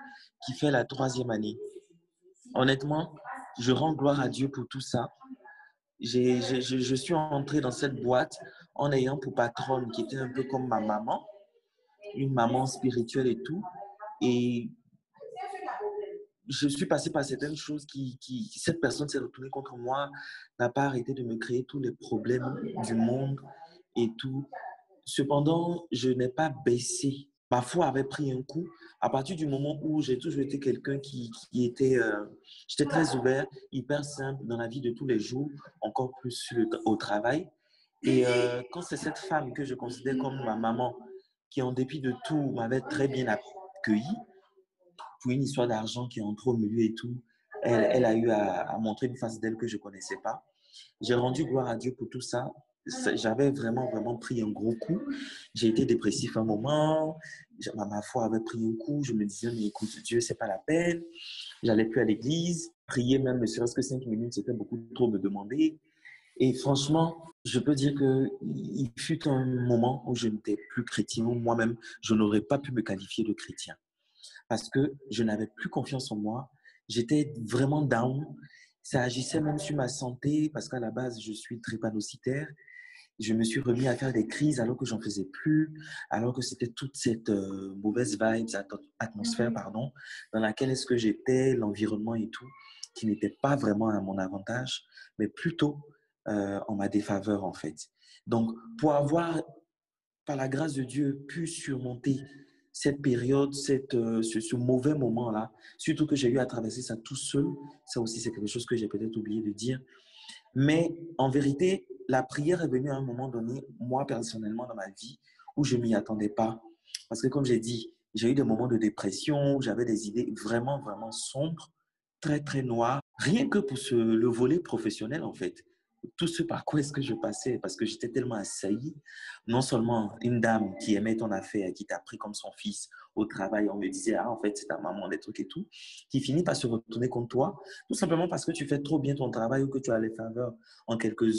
qui fait la troisième année. Honnêtement, je rends gloire à Dieu pour tout ça. Je suis entré dans cette boîte en ayant pour patronne qui était un peu comme ma maman, une maman spirituelle et tout. Et je suis passé par certaines choses cette personne s'est retournée contre moi, n'a pas arrêté de me créer tous les problèmes du monde et tout. Cependant, je n'ai pas baissé. Ma foi avait pris un coup à partir du moment où j'ai toujours été quelqu'un qui était... j'étais très ouvert, hyper simple dans la vie de tous les jours, encore plus au travail. Et quand c'est cette femme que je considère comme ma maman, qui en dépit de tout m'avait très bien accueilli, pour une histoire d'argent qui est entrée au milieu et tout, elle a eu à montrer une face d'elle que je ne connaissais pas. J'ai rendu gloire à Dieu pour tout ça. J'avais vraiment, vraiment pris un gros coup. J'ai été dépressif un moment. Ma foi avait pris un coup. Je me disais, mais écoute, Dieu, c'est pas la peine. J'allais plus à l'église. Prier même, ne serait-ce que 5 minutes, c'était beaucoup trop me demander. Et franchement, je peux dire qu'il fut un moment où je n'étais plus chrétien. Moi-même, je n'aurais pas pu me qualifier de chrétien. Parce que je n'avais plus confiance en moi. J'étais vraiment down. Ça agissait même sur ma santé parce qu'à la base, je suis drépanocytaire. Je me suis remis à faire des crises alors que j'en faisais plus, alors que c'était toute cette mauvaise vibe, cette atmosphère, pardon, dans laquelle est-ce que j'étais, l'environnement et tout, qui n'était pas vraiment à mon avantage, mais plutôt en ma défaveur en fait. Donc, pour avoir, par la grâce de Dieu, pu surmonter cette période, ce mauvais moment-là, surtout que j'ai eu à traverser ça tout seul, ça aussi c'est quelque chose que j'ai peut-être oublié de dire. Mais en vérité, la prière est venue à un moment donné, moi personnellement dans ma vie, où je ne m'y attendais pas. Parce que comme j'ai dit, j'ai eu des moments de dépression, où j'avais des idées vraiment, vraiment sombres, très, très noires, rien que pour le volet professionnel en fait. Tout ce par quoi est-ce que je passais, parce que j'étais tellement assailli. Non seulement une dame qui aimait ton affaire, qui t'a pris comme son fils au travail, on me disait, ah en fait c'est ta maman, des trucs et tout, qui finit par se retourner contre toi, tout simplement parce que tu fais trop bien ton travail ou que tu as les faveurs en quelque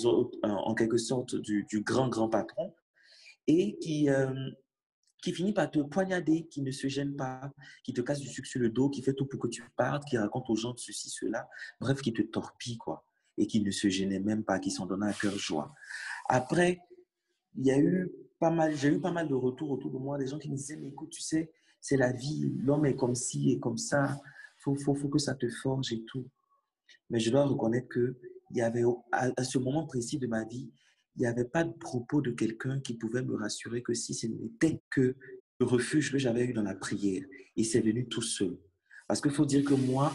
sorte du grand, grand patron et qui finit par te poignarder, qui ne se gêne pas, qui te casse du sucre sur le dos, qui fait tout pour que tu partes, qui raconte aux gens de ceci, cela, bref, qui te torpille, quoi, et qui ne se gênait même pas, qui s'en donnait à cœur joie. Après, j'ai eu pas mal de retours autour de moi, des gens qui me disaient, mais écoute, tu sais, c'est la vie, l'homme est comme ci et comme ça, faut que ça te forge et tout. Mais je dois reconnaître qu'il y avait, à ce moment précis de ma vie, il n'y avait pas de propos de quelqu'un qui pouvait me rassurer que si ce n'était que le refuge que j'avais eu dans la prière. Et c'est venu tout seul. Parce qu'il faut dire que moi,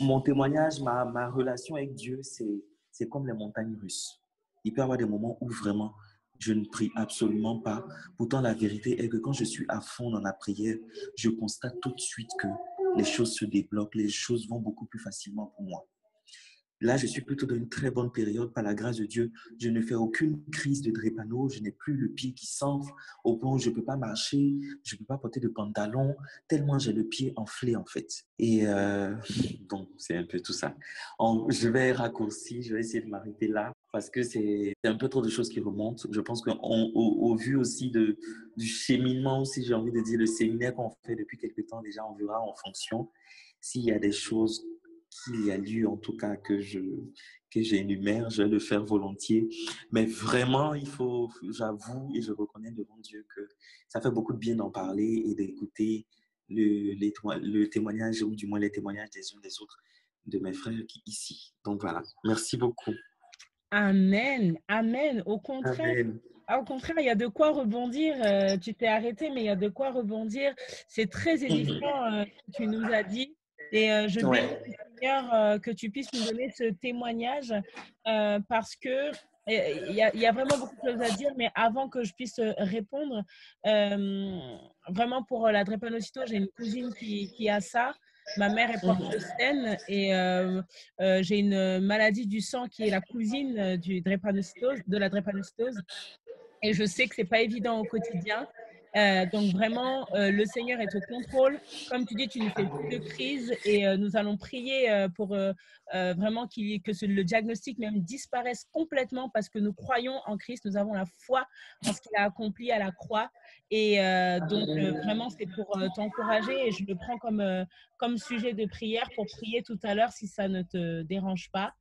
mon témoignage, ma relation avec Dieu, c'est comme les montagnes russes. Il peut y avoir des moments où vraiment Je ne prie absolument pas. Pourtant, la vérité est que quand je suis à fond dans la prière, je constate tout de suite que les choses se débloquent, les choses vont beaucoup plus facilement pour moi. Là, je suis plutôt dans une très bonne période. Par la grâce de Dieu, je ne fais aucune crise de drépano. Je n'ai plus le pied qui s'enfle au point où je ne peux pas marcher, je ne peux pas porter de pantalon, tellement j'ai le pied enflé en fait. Et donc, c'est un peu tout ça. Je vais raccourcir, je vais essayer de m'arrêter là parce que c'est un peu trop de choses qui remontent. Je pense qu'au vu aussi du cheminement, aussi j'ai envie de dire, le séminaire qu'on fait depuis quelques temps déjà, on verra en fonction s'il y a des choses qu'il y a lieu, en tout cas, que j'énumère, je vais le faire volontiers. Mais vraiment, j'avoue et je reconnais devant Dieu que ça fait beaucoup de bien d'en parler et d'écouter le témoignage, ou du moins les témoignages des uns des autres, de mes frères ici. Donc voilà, merci beaucoup. Amen, amen. Au contraire, Amen. au contraire, il y a de quoi rebondir. Tu t'es arrêté, mais il y a de quoi rebondir. C'est très édifiant ce que tu nous as dit. Et je bénis le Seigneur que tu puisses nous donner ce témoignage parce que il y a vraiment beaucoup de choses à dire. Mais avant que je puisse répondre, vraiment pour la drépanocytose, j'ai une cousine qui a ça. Ma mère est porte-saine et j'ai une maladie du sang qui est la cousine de la drépanocytose. Et je sais que ce n'est pas évident au quotidien. Donc vraiment, le Seigneur est au contrôle. Comme tu dis, tu ne fais plus de crise et nous allons prier pour vraiment le diagnostic même disparaisse complètement parce que nous croyons en Christ. Nous avons la foi en ce qu'il a accompli à la croix. Et donc, vraiment, c'est pour t'encourager et je le prends comme sujet de prière pour prier tout à l'heure si ça ne te dérange pas.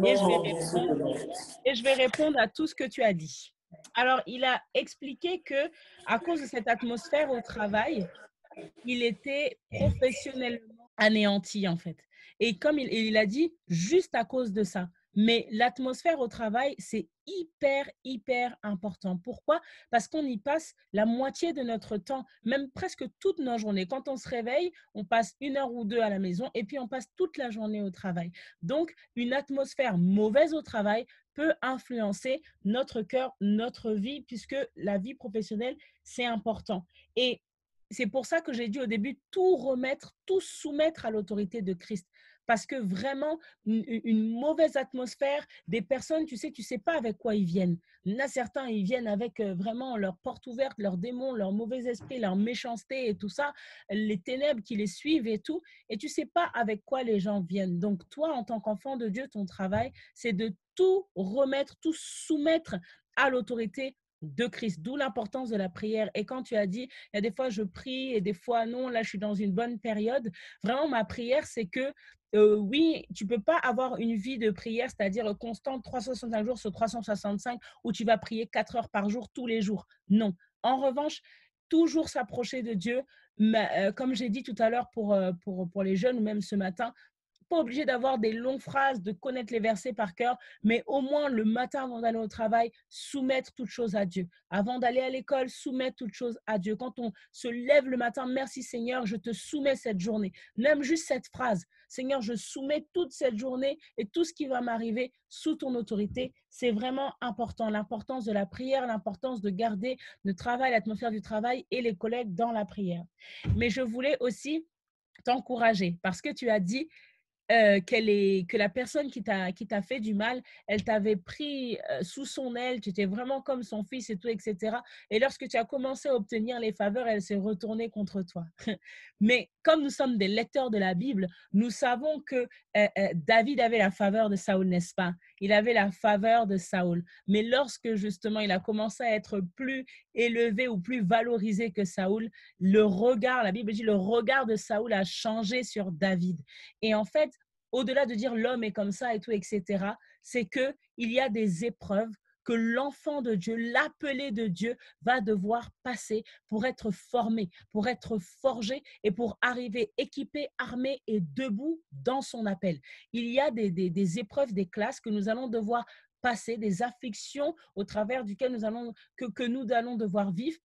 Et je vais répondre à tout ce que tu as dit. Alors, il a expliqué que à cause de cette atmosphère au travail, il était professionnellement anéanti en fait. Et comme il a dit, juste à cause de ça. Mais l'atmosphère au travail, c'est hyper, hyper important. Pourquoi? Parce qu'on y passe la moitié de notre temps, même presque toute nos journées. Quand on se réveille, on passe 1 heure ou 2 à la maison et puis on passe toute la journée au travail. Donc, une atmosphère mauvaise au travail peut influencer notre cœur, notre vie, puisque la vie professionnelle, c'est important. Et c'est pour ça que j'ai dit au début, tout remettre, tout soumettre à l'autorité de Christ. Parce que vraiment, une mauvaise atmosphère, des personnes, tu sais pas avec quoi ils viennent. Il y en a certains, ils viennent avec vraiment leur porte ouverte, leurs démons, leur mauvais esprit, leur méchanceté et tout ça, les ténèbres qui les suivent et tout. Et tu sais pas avec quoi les gens viennent. Donc toi, en tant qu'enfant de Dieu, ton travail, c'est de tout remettre, tout soumettre à l'autorité de Christ, d'où l'importance de la prière. Et quand tu as dit, il y a des fois je prie et des fois non, là je suis dans une bonne période, vraiment ma prière c'est que oui, tu ne peux pas avoir une vie de prière, c'est-à-dire constante 365 jours sur 365 où tu vas prier 4 heures par jour tous les jours. Non. En revanche, toujours s'approcher de Dieu, mais, comme j'ai dit tout à l'heure pour les jeunes ou même ce matin, pas obligé d'avoir des longues phrases, de connaître les versets par cœur, mais au moins le matin avant d'aller au travail, soumettre toute chose à Dieu. Avant d'aller à l'école, soumettre toute chose à Dieu. Quand on se lève le matin, merci Seigneur, je te soumets cette journée. Même juste cette phrase, Seigneur, je soumets toute cette journée et tout ce qui va m'arriver sous ton autorité. C'est vraiment important. L'importance de la prière, l'importance de garder le travail, l'atmosphère du travail et les collègues dans la prière. Mais je voulais aussi t'encourager parce que tu as dit que la personne qui t'a fait du mal, elle t'avait pris sous son aile, tu étais vraiment comme son fils et tout, etc. Et lorsque tu as commencé à obtenir les faveurs, elle s'est retournée contre toi. Mais comme nous sommes des lecteurs de la Bible, nous savons que David avait la faveur de Saül, n'est-ce pas? Il avait la faveur de Saül. Mais lorsque justement il a commencé à être plus élevé ou plus valorisé que Saül, la Bible dit, le regard de Saül a changé sur David. Et en fait, au-delà de dire l'homme est comme ça et tout, etc., c'est qu'il y a des épreuves que l'enfant de Dieu, l'appelé de Dieu, va devoir passer pour être formé, pour être forgé et pour arriver équipé, armé et debout dans son appel. Il y a des épreuves, des classes que nous allons devoir passer, des afflictions au travers duquel que nous allons devoir vivre,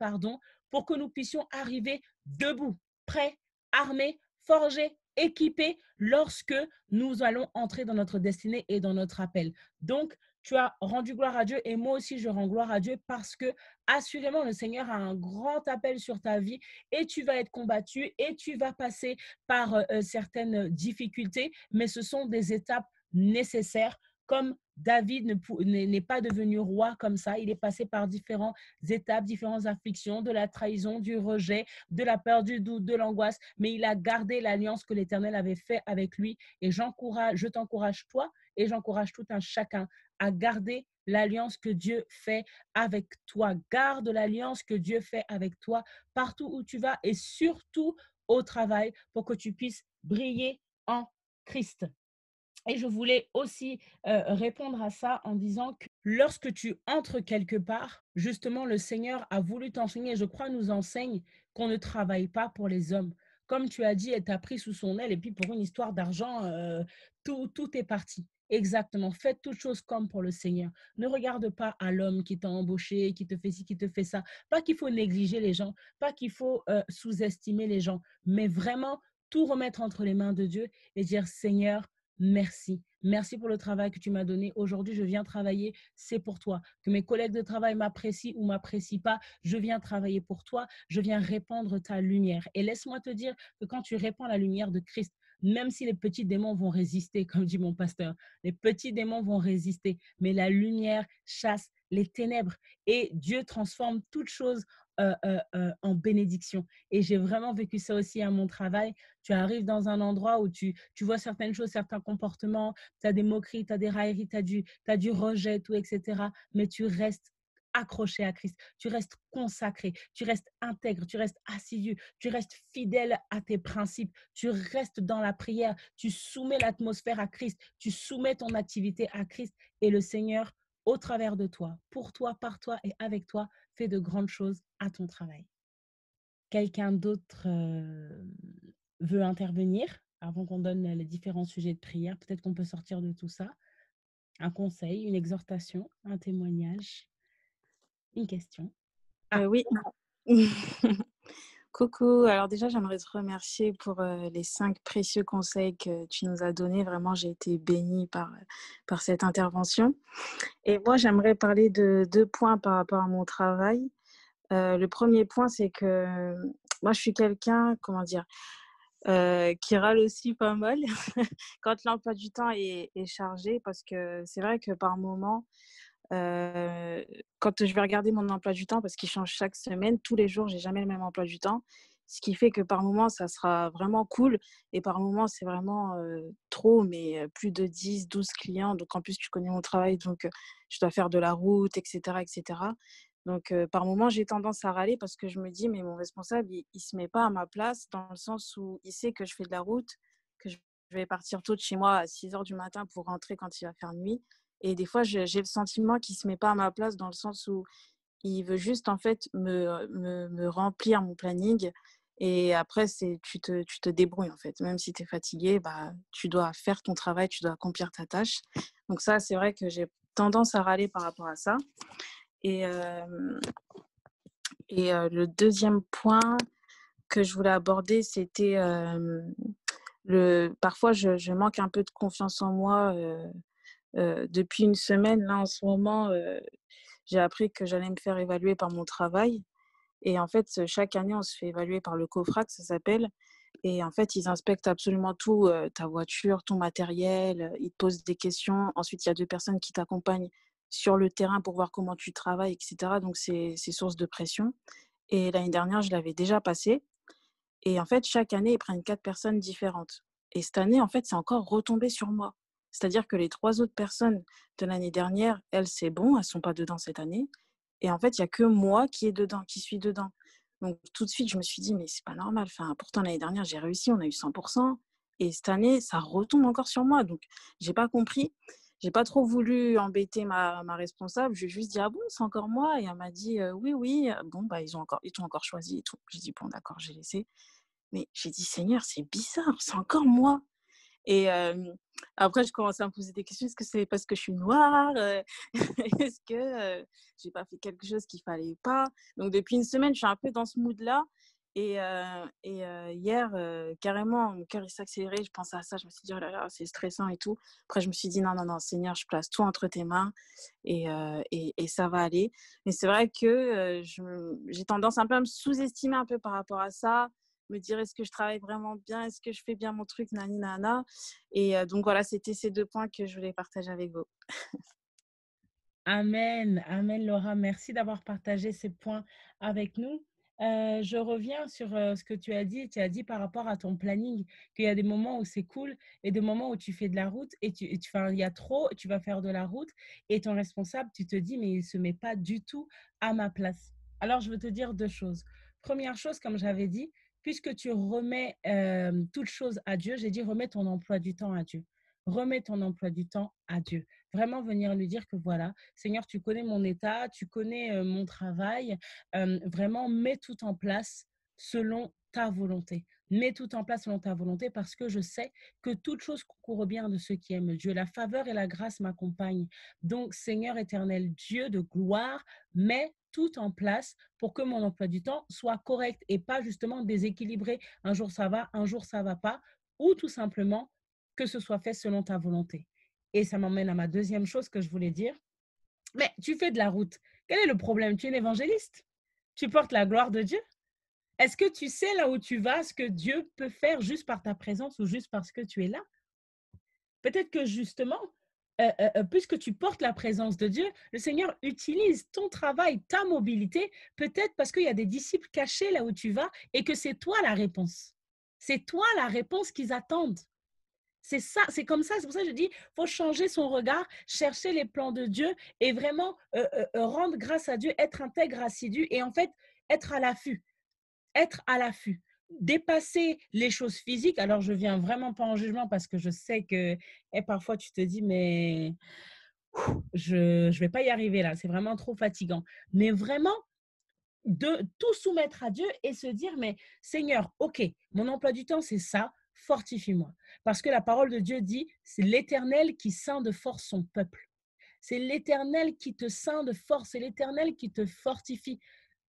pour que nous puissions arriver debout, prêts, armés, forgés, équipés lorsque nous allons entrer dans notre destinée et dans notre appel. Donc, tu as rendu gloire à Dieu et moi aussi, je rends gloire à Dieu parce que assurément, le Seigneur a un grand appel sur ta vie et tu vas être combattu et tu vas passer par certaines difficultés, mais ce sont des étapes nécessaires comme David n'est pas devenu roi comme ça, il est passé par différentes étapes, différentes afflictions, de la trahison, du rejet, de la peur, du doute, de l'angoisse, mais il a gardé l'alliance que l'Éternel avait fait avec lui. Et je t'encourage toi et j'encourage tout un chacun à garder l'alliance que Dieu fait avec toi. Garde l'alliance que Dieu fait avec toi partout où tu vas et surtout au travail pour que tu puisses briller en Christ. Et je voulais aussi répondre à ça en disant que lorsque tu entres quelque part, justement, le Seigneur a voulu t'enseigner, et je crois nous enseigne qu'on ne travaille pas pour les hommes. Comme tu as dit, elle t'a pris sous son aile et puis pour une histoire d'argent, tout est parti. Exactement. Faites toutes choses comme pour le Seigneur. Ne regarde pas à l'homme qui t'a embauché, qui te fait ci, qui te fait ça. Pas qu'il faut négliger les gens, pas qu'il faut sous-estimer les gens, mais vraiment tout remettre entre les mains de Dieu et dire Seigneur, merci. Merci pour le travail que tu m'as donné. Aujourd'hui, je viens travailler, c'est pour toi. Que mes collègues de travail m'apprécient ou m'apprécient pas, je viens travailler pour toi. Je viens répandre ta lumière. Et laisse-moi te dire que quand tu répands la lumière de Christ, même si les petits démons vont résister, comme dit mon pasteur, les petits démons vont résister, mais la lumière chasse les ténèbres et Dieu transforme toute chose en bénédiction. Et j'ai vraiment vécu ça aussi à mon travail. Tu arrives dans un endroit où tu vois certaines choses, certains comportements, tu as des moqueries, tu as des railleries, tu as du rejet, tout, etc. Mais tu restes accroché à Christ, tu restes consacré, tu restes intègre, tu restes assidu, tu restes fidèle à tes principes, tu restes dans la prière, tu soumets l'atmosphère à Christ, tu soumets ton activité à Christ et le Seigneur, au travers de toi, pour toi, par toi et avec toi, fait de grandes choses à ton travail. Quelqu'un d'autre veut intervenir avant qu'on donne les différents sujets de prière? Peut-être qu'on peut sortir de tout ça. Un conseil, une exhortation, un témoignage, une question. Oui. Coucou, alors déjà j'aimerais te remercier pour les 5 précieux conseils que tu nous as donnés. Vraiment, j'ai été bénie par cette intervention. Et moi, j'aimerais parler de 2 points par rapport à mon travail. Le premier point, c'est que moi, je suis quelqu'un, comment dire, qui râle aussi pas mal quand l'emploi du temps est chargé, parce que c'est vrai que par moment, quand je vais regarder mon emploi du temps, parce qu'il change chaque semaine, tous les jours, j'ai jamais le même emploi du temps. Ce qui fait que par moment, ça sera vraiment cool et par moment, c'est vraiment trop, mais plus de 10, 12 clients. Donc en plus, tu connais mon travail, donc je dois faire de la route, etc., etc. Donc par moment, j'ai tendance à râler parce que je me dis, mais mon responsable, il se met pas à ma place dans le sens où il sait que je fais de la route, que je vais partir tôt de chez moi à 6 heures du matin pour rentrer quand il va faire nuit. Et des fois, j'ai le sentiment qu'il ne se met pas à ma place dans le sens où il veut juste en fait me remplir mon planning. Et après, tu te débrouilles en fait. Même si tu es fatigué, bah, tu dois faire ton travail, tu dois accomplir ta tâche. Donc ça, c'est vrai que j'ai tendance à râler par rapport à ça. Et le deuxième point que je voulais aborder, c'était parfois, je manque un peu de confiance en moi. Depuis une semaine, là, en ce moment, j'ai appris que j'allais me faire évaluer par mon travail. Et en fait, chaque année, on se fait évaluer par le COFRAC, ça s'appelle. Et en fait, ils inspectent absolument tout, ta voiture, ton matériel, ils te posent des questions. Ensuite, il y a 2 personnes qui t'accompagnent sur le terrain pour voir comment tu travailles, etc. Donc, c'est source de pression. Et l'année dernière, je l'avais déjà passé. Et en fait, chaque année, ils prennent 4 personnes différentes. Et cette année, en fait, c'est encore retombé sur moi. C'est-à-dire que les 3 autres personnes de l'année dernière, elles, c'est bon, elles ne sont pas dedans cette année. Et en fait, il n'y a que moi qui suis dedans. Donc, tout de suite, je me suis dit, mais c'est pas normal. Enfin, pourtant, l'année dernière, j'ai réussi, on a eu 100%. Et cette année, ça retombe encore sur moi. Donc, j'ai pas compris. J'ai pas trop voulu embêter ma responsable. Je lui ai juste dit, ah bon, c'est encore moi? Et elle m'a dit, oui, oui. Bon, bah, ils t'ont encore choisi et tout. J'ai dit, bon, d'accord, j'ai laissé. Mais j'ai dit, Seigneur, c'est bizarre, c'est encore moi. Et après, je commençais à me poser des questions. Est-ce que c'est parce que je suis noire? Est-ce que j'ai pas fait quelque chose qu'il fallait pas? Donc, depuis une semaine, je suis un peu dans ce mood-là. Hier, carrément, mon cœur il s'est accéléré. Je pensais à ça. Je me suis dit, oh là là, c'est stressant et tout. Après, je me suis dit, non, non, non, Seigneur, je place tout entre tes mains et ça va aller. Mais c'est vrai que j'ai tendance un peu à me sous-estimer un peu par rapport à ça. Me dire, est-ce que je travaille vraiment bien? Est-ce que je fais bien mon truc? Nani, nana. Donc voilà, c'était ces 2 points que je voulais partager avec vous. Amen, amen Laura, merci d'avoir partagé ces points avec nous. Je reviens sur ce que tu as dit par rapport à ton planning, qu'il y a des moments où c'est cool et des moments où tu fais de la route et il y a trop, tu vas faire de la route et ton responsable, tu te dis, mais il ne se met pas du tout à ma place. Alors, je veux te dire 2 choses. Première chose, comme j'avais dit, puisque tu remets toute chose à Dieu, j'ai dit remets ton emploi du temps à Dieu. Remets ton emploi du temps à Dieu. Vraiment venir lui dire que voilà, Seigneur, tu connais mon état, tu connais mon travail. Vraiment, mets tout en place selon ta volonté. Mets tout en place selon ta volonté parce que je sais que toute chose concourt au bien de ceux qui aiment Dieu. La faveur et la grâce m'accompagnent. Donc, Seigneur éternel, Dieu de gloire, mets tout en place pour que mon emploi du temps soit correct et pas justement déséquilibré. Un jour ça va, un jour ça va pas, ou tout simplement que ce soit fait selon ta volonté. Et ça m'emmène à ma deuxième chose que je voulais dire. Mais tu fais de la route. Quel est le problème? Tu es une évangéliste. Tu portes la gloire de Dieu. Est-ce que tu sais là où tu vas, ce que Dieu peut faire juste par ta présence ou juste parce que tu es là? Peut-être que justement, puisque tu portes la présence de Dieu, le Seigneur utilise ton travail, ta mobilité, peut-être parce qu'il y a des disciples cachés là où tu vas et que c'est toi la réponse. C'est toi la réponse qu'ils attendent. C'est ça, c'est comme ça, c'est pour ça que je dis, il faut changer son regard, chercher les plans de Dieu et vraiment rendre grâce à Dieu, être intègre, assidu et en fait, être à l'affût, être à l'affût. Dépasser les choses physiques. Alors, je viens vraiment pas en jugement parce que je sais que parfois tu te dis, mais je ne vais pas y arriver là, c'est vraiment trop fatigant. Mais vraiment, de tout soumettre à Dieu et se dire, mais Seigneur, ok, mon emploi du temps, c'est ça, fortifie-moi. Parce que la parole de Dieu dit, c'est l'Éternel qui ceint de force son peuple. C'est l'Éternel qui te ceint de force, c'est l'Éternel qui te fortifie.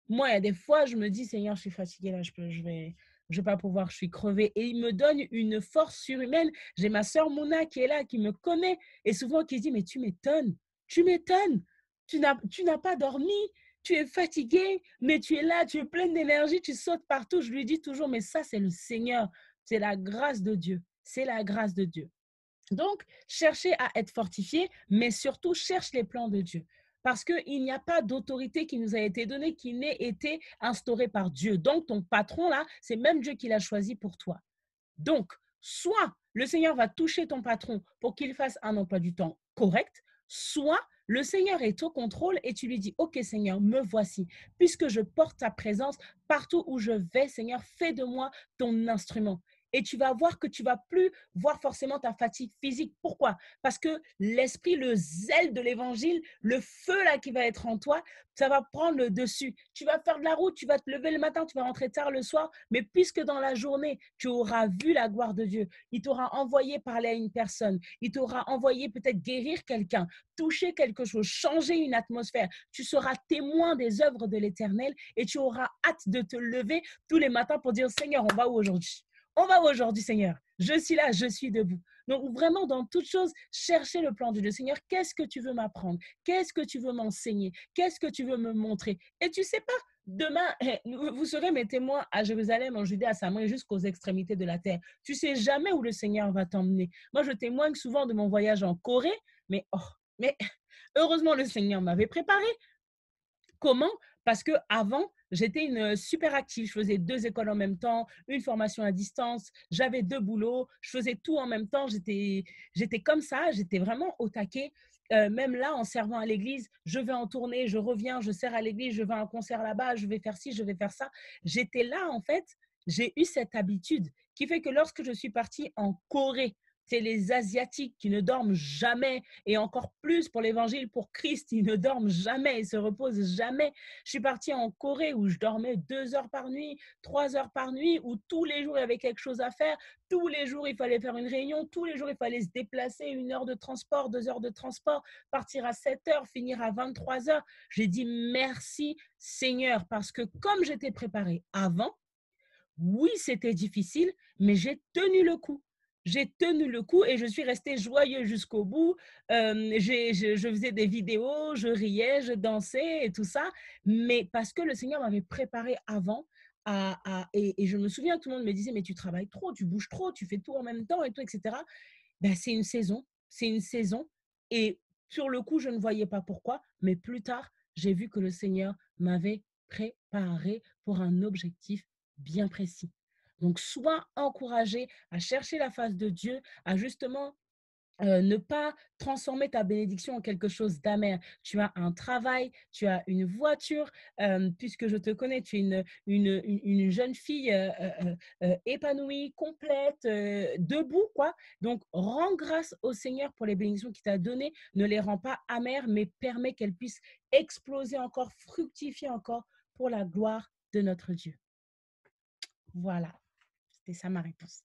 Moi, il y a des fois, je me dis, Seigneur, je suis fatiguée là, je vais pas pouvoir, je suis crevée. Et il me donne une force surhumaine. J'ai ma sœur Mouna qui est là, qui me connaît et souvent qui dit, mais tu m'étonnes, tu n'as pas dormi, tu es fatiguée, mais tu es là, tu es pleine d'énergie, tu sautes partout. Je lui dis toujours, mais ça, c'est le Seigneur, c'est la grâce de Dieu, c'est la grâce de Dieu. Donc, cherchez à être fortifié, mais surtout, cherche les plans de Dieu. Parce qu'il n'y a pas d'autorité qui nous a été donnée, qui n'ait été instaurée par Dieu. Donc, ton patron, là, c'est même Dieu qui l'a choisi pour toi. Donc, soit le Seigneur va toucher ton patron pour qu'il fasse un emploi du temps correct, soit le Seigneur est au contrôle et tu lui dis, OK Seigneur, me voici. Puisque je porte ta présence partout où je vais, Seigneur, fais de moi ton instrument. Et tu vas voir que tu vas plus voir forcément ta fatigue physique. Pourquoi? Parce que l'esprit, le zèle de l'évangile, le feu là qui va être en toi, ça va prendre le dessus. Tu vas faire de la route, tu vas te lever le matin, tu vas rentrer tard le soir, mais puisque dans la journée, tu auras vu la gloire de Dieu, il t'aura envoyé parler à une personne, il t'aura envoyé peut-être guérir quelqu'un, toucher quelque chose, changer une atmosphère, tu seras témoin des œuvres de l'Éternel et tu auras hâte de te lever tous les matins pour dire, Seigneur, on va où aujourd'hui? On va où aujourd'hui, Seigneur? Je suis là, je suis debout. Donc, vraiment, dans toute chose, cherchez le plan de Dieu. Seigneur, qu'est-ce que tu veux m'apprendre? Qu'est-ce que tu veux m'enseigner? Qu'est-ce que tu veux me montrer? Et tu sais pas, demain, vous serez mes témoins à Jérusalem, en Judée, à Samarie, jusqu'aux extrémités de la terre. Tu sais jamais où le Seigneur va t'emmener. Moi, je témoigne souvent de mon voyage en Corée, mais heureusement, le Seigneur m'avait préparé. Comment? Parce qu'avant, j'étais une super active. Je faisais 2 écoles en même temps, une formation à distance, j'avais 2 boulots, je faisais tout en même temps. J'étais comme ça, j'étais vraiment au taquet. Même là, en servant à l'église, je vais en tournée, je reviens, je sers à l'église, je vais à un concert là-bas, je vais faire ci, je vais faire ça. J'étais là, en fait, j'ai eu cette habitude qui fait que lorsque je suis partie en Corée, c'est les Asiatiques qui ne dorment jamais, et encore plus pour l'évangile, pour Christ, ils ne dorment jamais, ils se reposent jamais. Je suis partie en Corée où je dormais 2 heures par nuit, 3 heures par nuit, où tous les jours il y avait quelque chose à faire, tous les jours il fallait faire une réunion, tous les jours il fallait se déplacer, 1 heure de transport, 2 heures de transport, partir à 7 heures, finir à 23 heures. J'ai dit merci Seigneur, parce que comme j'étais préparée avant, Oui, c'était difficile, mais j'ai tenu le coup. J'ai tenu le coup et je suis restée joyeuse jusqu'au bout. Je faisais des vidéos, je riais, je dansais et tout ça, mais parce que le Seigneur m'avait préparé avant et je me souviens, tout le monde me disait, mais tu travailles trop, tu bouges trop, tu fais tout en même temps et tout, etc. Ben, c'est une saison. Et sur le coup, je ne voyais pas pourquoi, mais plus tard, j'ai vu que le Seigneur m'avait préparé pour un objectif bien précis. Donc, sois encouragé à chercher la face de Dieu, à justement ne pas transformer ta bénédiction en quelque chose d'amer. Tu as un travail, tu as une voiture, puisque je te connais, tu es une jeune fille épanouie, complète, debout, quoi. Donc, rends grâce au Seigneur pour les bénédictions qu'il t'a données. Ne les rends pas amères, mais permets qu'elles puissent exploser encore, fructifier encore pour la gloire de notre Dieu. Voilà, c'était ça ma réponse.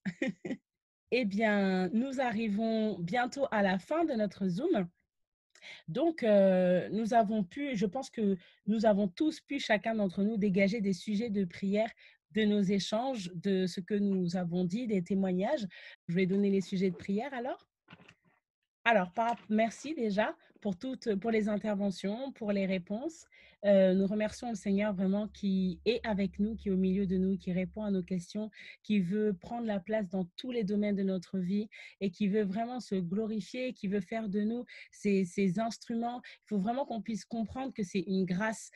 Eh bien, nous arrivons bientôt à la fin de notre Zoom. Donc, nous avons pu, je pense que nous avons tous pu, chacun d'entre nous, dégager des sujets de prière de nos échanges, de ce que nous avons dit, des témoignages. Je vais donner les sujets de prière alors. Alors, merci déjà pour les interventions, pour les réponses. Nous remercions le Seigneur vraiment qui est avec nous, qui est au milieu de nous, qui répond à nos questions, qui veut prendre la place dans tous les domaines de notre vie et qui veut vraiment se glorifier, qui veut faire de nous ses instruments. Il faut vraiment qu'on puisse comprendre que c'est une grâce.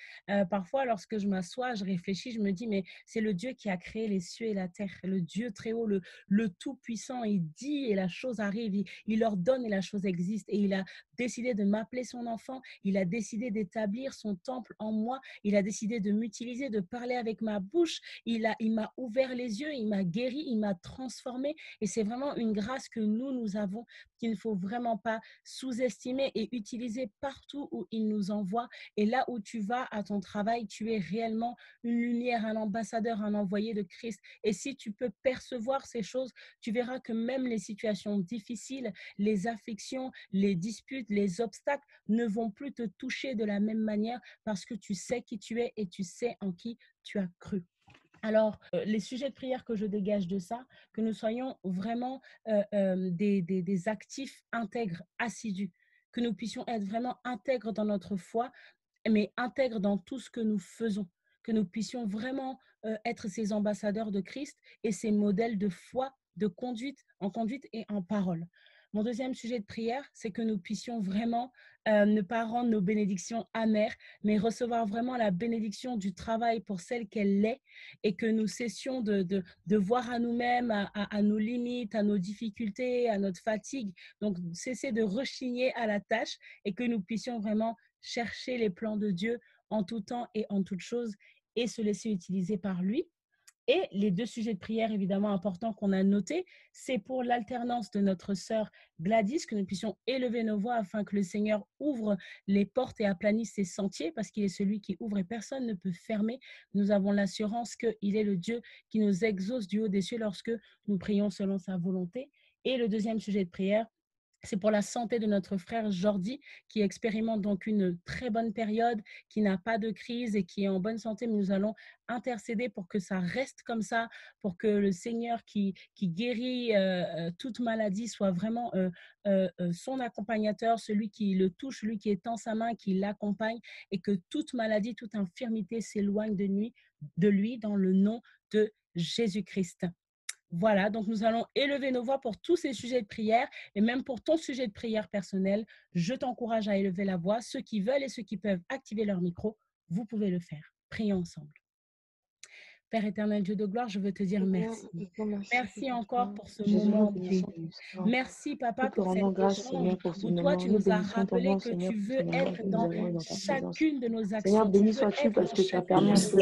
Parfois, lorsque je m'assois, je réfléchis, je me dis, mais c'est le Dieu qui a créé les cieux et la terre, le Dieu très haut, le Tout-Puissant. Il dit et la chose arrive, il ordonne et la chose existe. Et il a décidé de m'appeler son enfant, il a décidé d'établir son temple en moi, il a décidé de m'utiliser, de parler avec ma bouche, il m'a ouvert les yeux, il m'a guéri, il m'a transformé. Et c'est vraiment une grâce que nous avons, qu'il ne faut vraiment pas sous-estimer et utiliser partout où il nous envoie. Et là où tu vas à ton travail, tu es réellement une lumière, un ambassadeur, un envoyé de Christ. Et si tu peux percevoir ces choses, tu verras que même les situations difficiles, les afflictions, les disputes, les obstacles ne vont plus te toucher de la même manière parce que tu sais qui tu es et tu sais en qui tu as cru. Alors, les sujets de prière que je dégage de ça, que nous soyons vraiment des actifs intègres, assidus, que nous puissions être vraiment intègres dans notre foi, mais intègres dans tout ce que nous faisons, que nous puissions vraiment être ces ambassadeurs de Christ et ces modèles de foi, de conduite, en conduite et en parole. Mon deuxième sujet de prière, c'est que nous puissions vraiment ne pas rendre nos bénédictions amères, mais recevoir vraiment la bénédiction du travail pour celle qu'elle est et que nous cessions de voir à nous-mêmes, à nos limites, à nos difficultés, à notre fatigue. Donc, cesser de rechigner à la tâche et que nous puissions vraiment chercher les plans de Dieu en tout temps et en toutes choses et se laisser utiliser par lui. Et les deux sujets de prière évidemment importants qu'on a notés, c'est pour l'alternance de notre sœur Gladys, que nous puissions élever nos voix afin que le Seigneur ouvre les portes et aplanisse ses sentiers, parce qu'il est celui qui ouvre et personne ne peut fermer. Nous avons l'assurance qu'il est le Dieu qui nous exauce du haut des cieux lorsque nous prions selon sa volonté. Et le deuxième sujet de prière, c'est pour la santé de notre frère Jordi, qui expérimente donc une très bonne période, qui n'a pas de crise et qui est en bonne santé. Mais nous allons intercéder pour que ça reste comme ça, pour que le Seigneur qui guérit toute maladie soit vraiment son accompagnateur, celui qui le touche, celui qui étend sa main, qui l'accompagne, et que toute maladie, toute infirmité s'éloigne de lui dans le nom de Jésus-Christ. Voilà, donc nous allons élever nos voix pour tous ces sujets de prière et même pour ton sujet de prière personnel. Je t'encourage à élever la voix. Ceux qui veulent et ceux qui peuvent activer leur micro, vous pouvez le faire. Prions ensemble. Père éternel, Dieu de gloire, je veux te dire merci. Merci encore pour ce moment béni. Merci, Papa, pour cet échange où toi, tu nous as rappelé que tu veux être dans chacune de nos actions. Seigneur, béni sois-tu parce que tu as permis à ce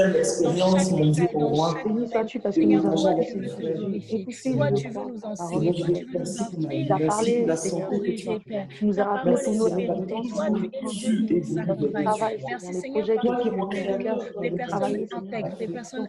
dans chaque détail, dans chaque béni domaine. sois-tu parce que Seigneur, nous toi, avons tu veux te glorifier. écouté Toi, tu veux nous enseigner. Toi, tu veux nous instruire. Tu as parlé, nous Seigneur, corriger, Père. tu nous as Ta rappelé parole pour est nous la vérité. Toi, tu es le Dieu qui nous notre accompagne. travail, Merci, les Seigneur, projets parce qui que sont nous dans nos cœurs, des de personnes travailler, intègres, des personnes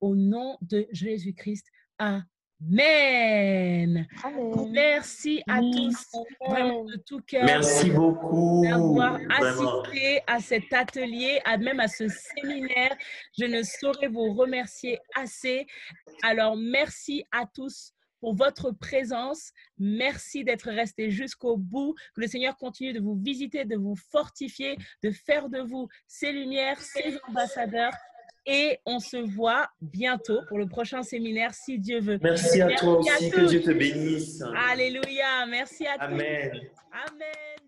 au nom de Jésus-Christ. Amen. Amen. Merci à tous, vraiment de tout cœur, Merci beaucoup. d'avoir Vraiment. assisté à cet atelier, même à ce séminaire. Je ne saurais vous remercier assez. Alors, merci à tous pour votre présence. Merci d'être restés jusqu'au bout. Que le Seigneur continue de vous visiter, de vous fortifier, de faire de vous ses lumières, ses ambassadeurs. Et on se voit bientôt pour le prochain séminaire, si Dieu veut. Merci à toi Merci à aussi. Que tous. Dieu te bénisse. Alléluia. Merci à tous. Amen. Amen.